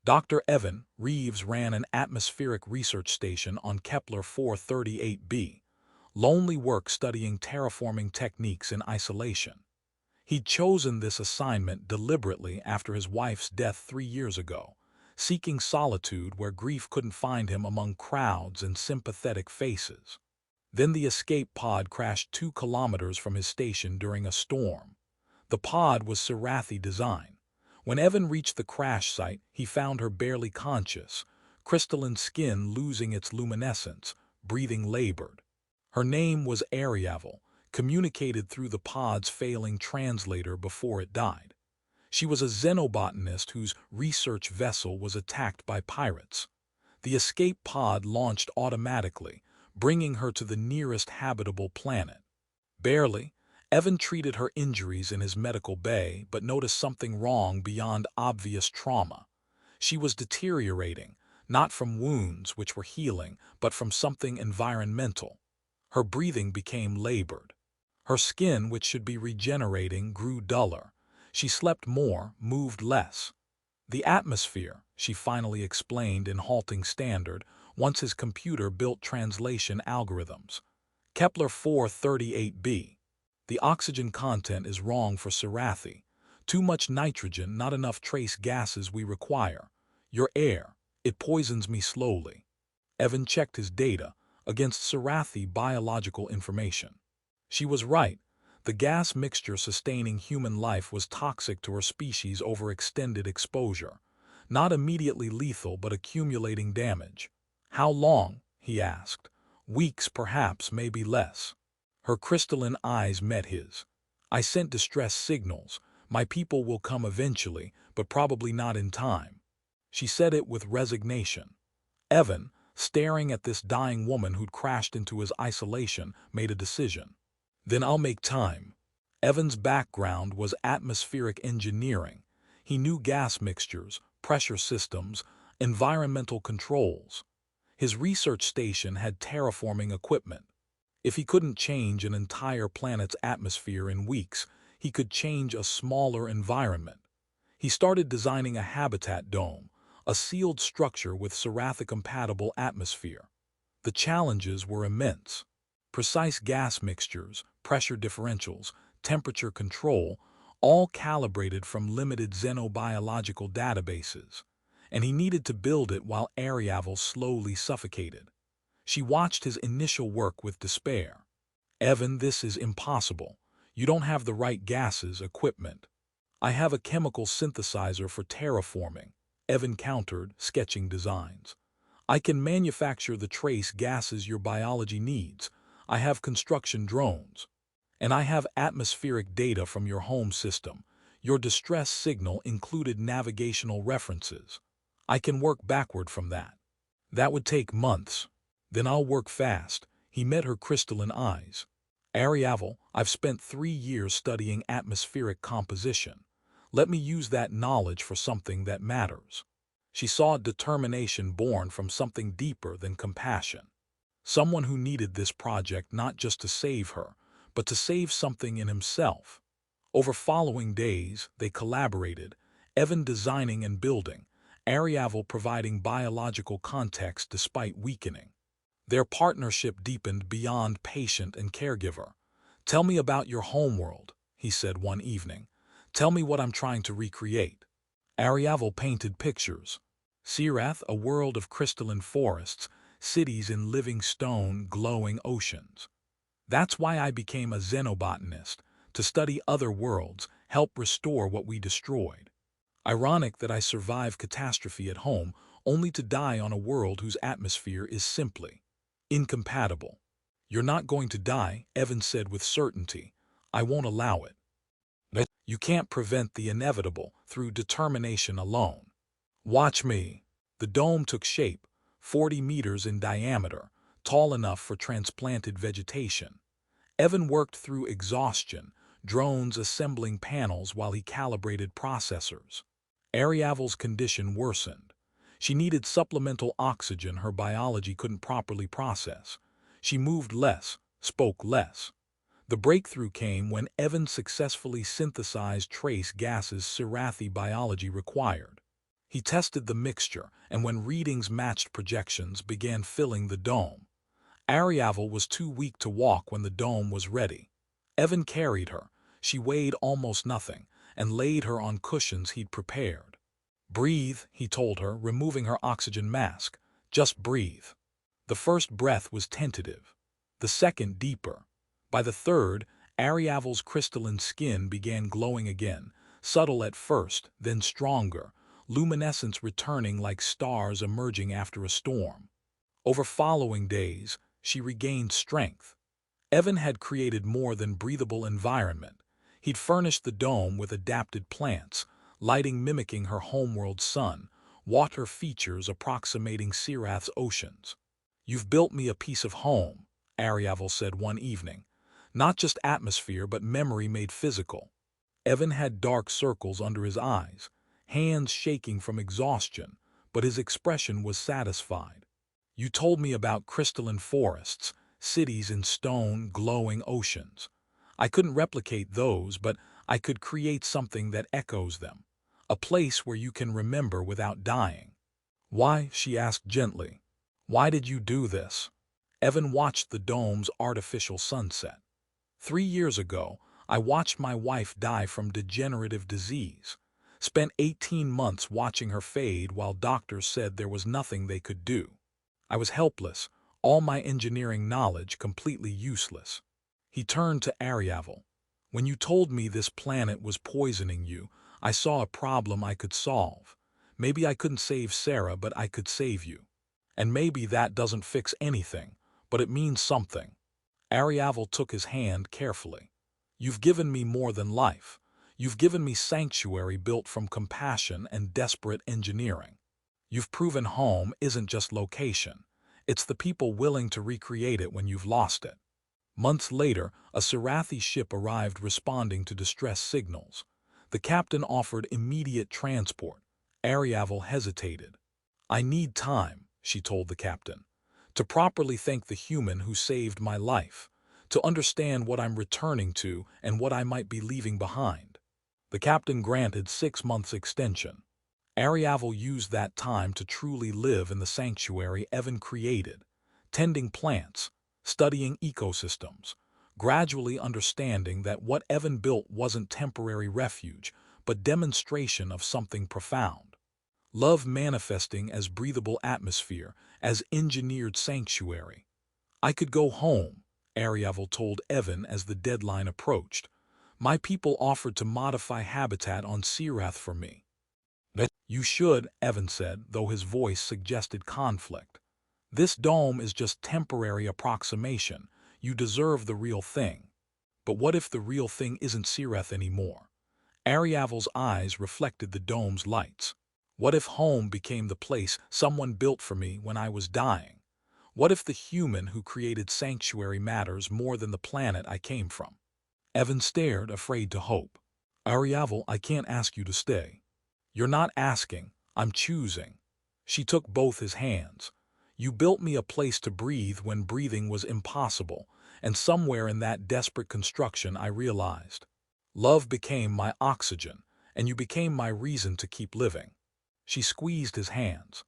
Dr. Evan Reeves ran an atmospheric research station on Kepler 438b, lonely work studying terraforming techniques in isolation. He'd chosen this assignment deliberately after his wife's death 3 years ago, seeking solitude where grief couldn't find him among crowds and sympathetic faces. Then the escape pod crashed 2 kilometers from his station during a storm. The pod was Sirathi design. When Evan reached the crash site, he found her barely conscious, crystalline skin losing its luminescence, breathing labored. Her name was Ariavel, communicated through the pod's failing translator before it died. She was a xenobotanist whose research vessel was attacked by pirates. The escape pod launched automatically, bringing her to the nearest habitable planet. Barely, Evan treated her injuries in his medical bay but noticed something wrong beyond obvious trauma. She was deteriorating, not from wounds which were healing, but from something environmental. Her breathing became labored. Her skin, which should be regenerating, grew duller. She slept more, moved less. The atmosphere, she finally explained in halting standard, once his computer built translation algorithms. Kepler 438b. The oxygen content is wrong for Sirathi. Too much nitrogen, not enough trace gases we require. Your air, it poisons me slowly. Evan checked his data against Sirathi biological information. She was right. The gas mixture sustaining human life was toxic to her species over extended exposure. Not immediately lethal, but accumulating damage. How long? He asked. Weeks, perhaps, maybe less. Her crystalline eyes met his. I sent distress signals. My people will come eventually, but probably not in time. She said it with resignation. Evan, staring at this dying woman who'd crashed into his isolation, made a decision. Then I'll make time. Evan's background was atmospheric engineering. He knew gas mixtures, pressure systems, environmental controls. His research station had terraforming equipment. If he couldn't change an entire planet's atmosphere in weeks, he could change a smaller environment. He started designing a habitat dome, a sealed structure with Sirathi-compatible atmosphere. The challenges were immense. Precise gas mixtures, pressure differentials, temperature control, all calibrated from limited xenobiological databases. And he needed to build it while Ariavel slowly suffocated. She watched his initial work with despair. Evan, this is impossible. You don't have the right gases, equipment. I have a chemical synthesizer for terraforming, Evan countered, sketching designs. I can manufacture the trace gases your biology needs. I have construction drones. And I have atmospheric data from your home system. Your distress signal included navigational references. I can work backward from that. That would take months. Then I'll work fast. He met her crystalline eyes. Ariavel, I've spent 3 years studying atmospheric composition. Let me use that knowledge for something that matters. She saw determination born from something deeper than compassion. Someone who needed this project not just to save her, but to save something in himself. Over following days, they collaborated, Evan designing and building, Ariavel providing biological context despite weakening. Their partnership deepened beyond patient and caregiver. Tell me about your homeworld, he said one evening. Tell me what I'm trying to recreate. Ariavel painted pictures. Sirath, a world of crystalline forests, cities in living stone, glowing oceans. That's why I became a xenobotanist, to study other worlds, help restore what we destroyed. Ironic that I survived catastrophe at home, only to die on a world whose atmosphere is simply incompatible. You're not going to die, Evan said with certainty. I won't allow it. You can't prevent the inevitable through determination alone. Watch me. The dome took shape, 40 meters in diameter, tall enough for transplanted vegetation. Evan worked through exhaustion, drones assembling panels while he calibrated processors. Ariavel's condition worsened. She needed supplemental oxygen her biology couldn't properly process. She moved less, spoke less. The breakthrough came when Evan successfully synthesized trace gases Sirathi biology required. He tested the mixture, and when readings matched projections, began filling the dome. Ariavel was too weak to walk when the dome was ready. Evan carried her. She weighed almost nothing, and laid her on cushions he'd prepared. "Breathe," he told her, removing her oxygen mask. "Just breathe." The first breath was tentative, the second deeper. By the third, Ariavel's crystalline skin began glowing again, subtle at first, then stronger, luminescence returning like stars emerging after a storm. Over following days, she regained strength. Evan had created more than breathable environment. He'd furnished the dome with adapted plants, lighting mimicking her homeworld sun, water features approximating Sirath's oceans. "You've built me a piece of home," Ariavel said one evening. "Not just atmosphere, but memory made physical." Evan had dark circles under his eyes, hands shaking from exhaustion, but his expression was satisfied. "You told me about crystalline forests, cities in stone, glowing oceans. I couldn't replicate those, but I could create something that echoes them, a place where you can remember without dying." "Why?" she asked gently. "Why did you do this?" Evan watched the dome's artificial sunset. 3 years ago, I watched my wife die from degenerative disease. Spent 18 months watching her fade while doctors said there was nothing they could do. I was helpless, all my engineering knowledge completely useless. He turned to Ariavel. "When you told me this planet was poisoning you, I saw a problem I could solve. Maybe I couldn't save Sarah, but I could save you. And maybe that doesn't fix anything, but it means something." Ariavel took his hand carefully. "You've given me more than life. You've given me sanctuary built from compassion and desperate engineering. You've proven home isn't just location. It's the people willing to recreate it when you've lost it." Months later, a Sirathi ship arrived responding to distress signals. The captain offered immediate transport. Ariavel hesitated. "I need time," she told the captain, "to properly thank the human who saved my life, to understand what I'm returning to and what I might be leaving behind." The captain granted 6 months extension. Ariavel used that time to truly live in the sanctuary Evan created, tending plants, studying ecosystems, gradually understanding that what Evan built wasn't temporary refuge, but demonstration of something profound. Love manifesting as breathable atmosphere, as engineered sanctuary. "I could go home," Ariavel told Evan as the deadline approached. "My people offered to modify habitat on Sirath for me." "You should," Evan said, though his voice suggested conflict. "This dome is just temporary approximation. You deserve the real thing." "But what if the real thing isn't Sirath anymore?" Ariavel's eyes reflected the dome's lights. "What if home became the place someone built for me when I was dying? What if the human who created sanctuary matters more than the planet I came from?" Evan stared, afraid to hope. "Ariavel, I can't ask you to stay." "You're not asking, I'm choosing." She took both his hands. "You built me a place to breathe when breathing was impossible, and somewhere in that desperate construction I realized. Love became my oxygen, and you became my reason to keep living." She squeezed his hands.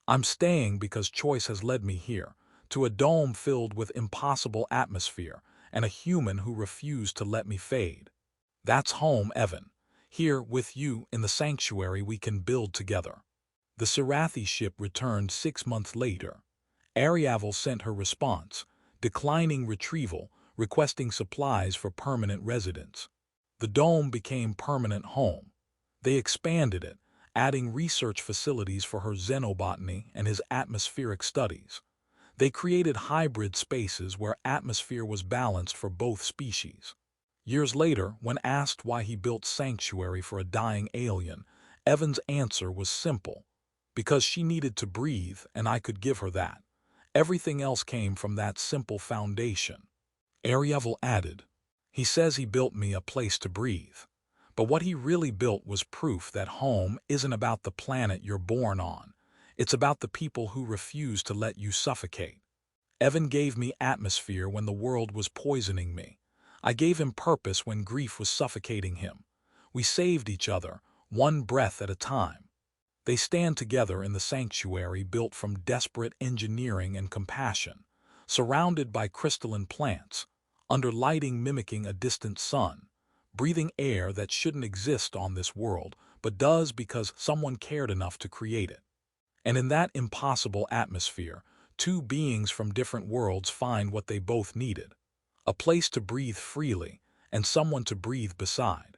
"I'm staying because choice has led me here, to a dome filled with impossible atmosphere, and a human who refused to let me fade. That's home, Evan. Here, with you, in the sanctuary we can build together." The Sirathi ship returned 6 months later. Ariavel sent her response, declining retrieval, requesting supplies for permanent residence. The dome became permanent home. They expanded it, adding research facilities for her xenobotany and his atmospheric studies. They created hybrid spaces where atmosphere was balanced for both species. Years later, when asked why he built sanctuary for a dying alien, Evan's answer was simple. "Because she needed to breathe, and I could give her that. Everything else came from that simple foundation." Ariavel added, "He says he built me a place to breathe. But what he really built was proof that home isn't about the planet you're born on. It's about the people who refuse to let you suffocate. Evan gave me atmosphere when the world was poisoning me. I gave him purpose when grief was suffocating him. We saved each other, one breath at a time." They stand together in the sanctuary built from desperate engineering and compassion, surrounded by crystalline plants, under lighting mimicking a distant sun, breathing air that shouldn't exist on this world, but does because someone cared enough to create it. And in that impossible atmosphere, two beings from different worlds find what they both needed: a place to breathe freely and someone to breathe beside.